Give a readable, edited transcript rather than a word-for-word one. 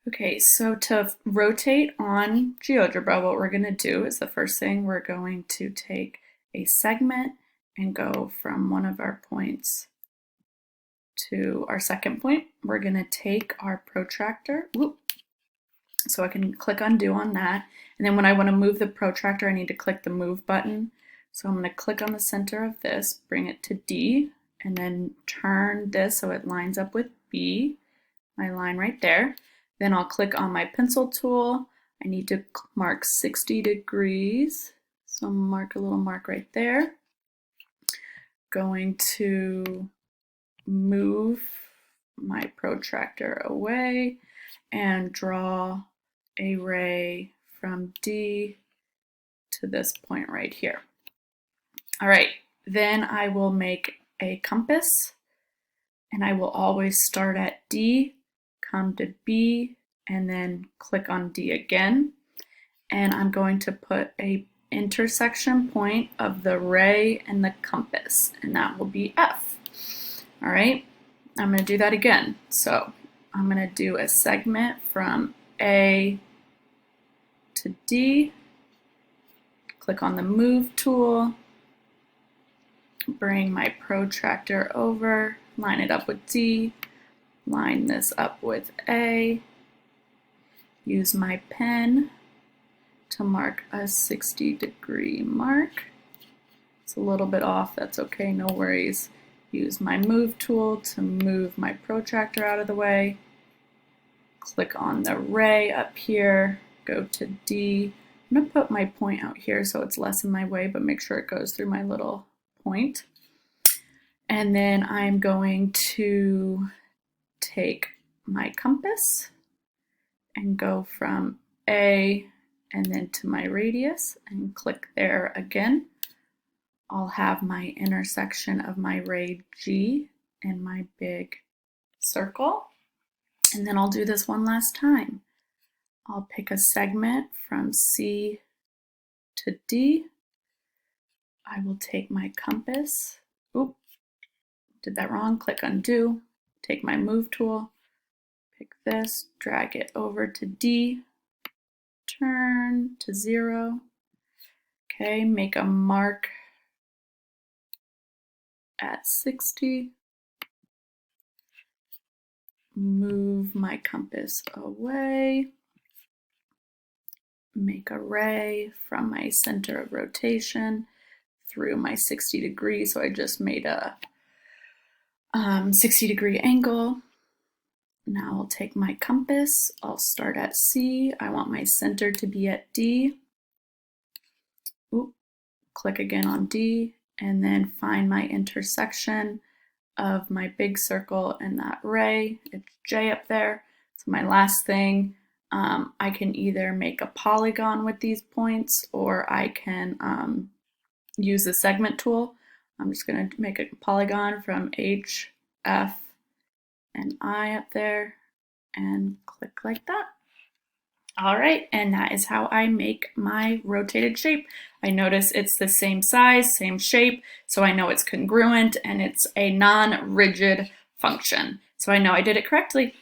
Okay, so to rotate on GeoGebra, what we're going to do is the first thing we're going to take a segment and go from one of our points to our second point. We're going to take our protractor, so I can click undo on that. And then when I want to move the protractor, I need to click the move button. So I'm going to click on the center of this, bring it to D, and then turn this so it lines up with B, my line right there. Then I'll click on my pencil tool. I need to mark 60 degrees. So I'm gonna mark a little mark right there. Going to move my protractor away and draw a ray from D to this point right here. All right, then I will make a compass, and I will always start at D, come to B, and then click on D again. And I'm going to put a intersection point of the ray and the compass, and that will be F. All right, I'm going to do that again. So I'm going to do a segment from A to D, click on the move tool, bring my protractor over, line it up with D, line this up with A, use my pen to mark a 60-degree mark. It's a little bit off, that's okay, no worries. Use my move tool to move my protractor out of the way. Click on the ray up here, go to D. I'm going to put my point out here so it's less in my way, but make sure it goes through my little point. And then I'm going to take my compass and go from A and then to my radius and click there again. I'll have my intersection of my ray G and my big circle. And then I'll do this one last time. I'll pick a segment from C to D. I will take my compass. Oop, did that wrong. Click undo. Take my move tool. Pick this, drag it over to D. Turn to 0. Okay, make a mark at 60. Move my compass away. Make a ray from my center of rotation through my 60 degrees. So I just made a 60-degree angle. Now I'll take my compass. I'll start at C. I want my center to be at D. Oop, click again on D, and then find my intersection of my big circle and that ray. It's J up there. So my last thing, I can either make a polygon with these points, or I can use the segment tool. I'm just going to make a polygon from H, F, and I up there, and click like that. All right, and that is how I make my rotated shape. I notice it's the same size, same shape, so I know it's congruent and it's a non-rigid function. So I know I did it correctly.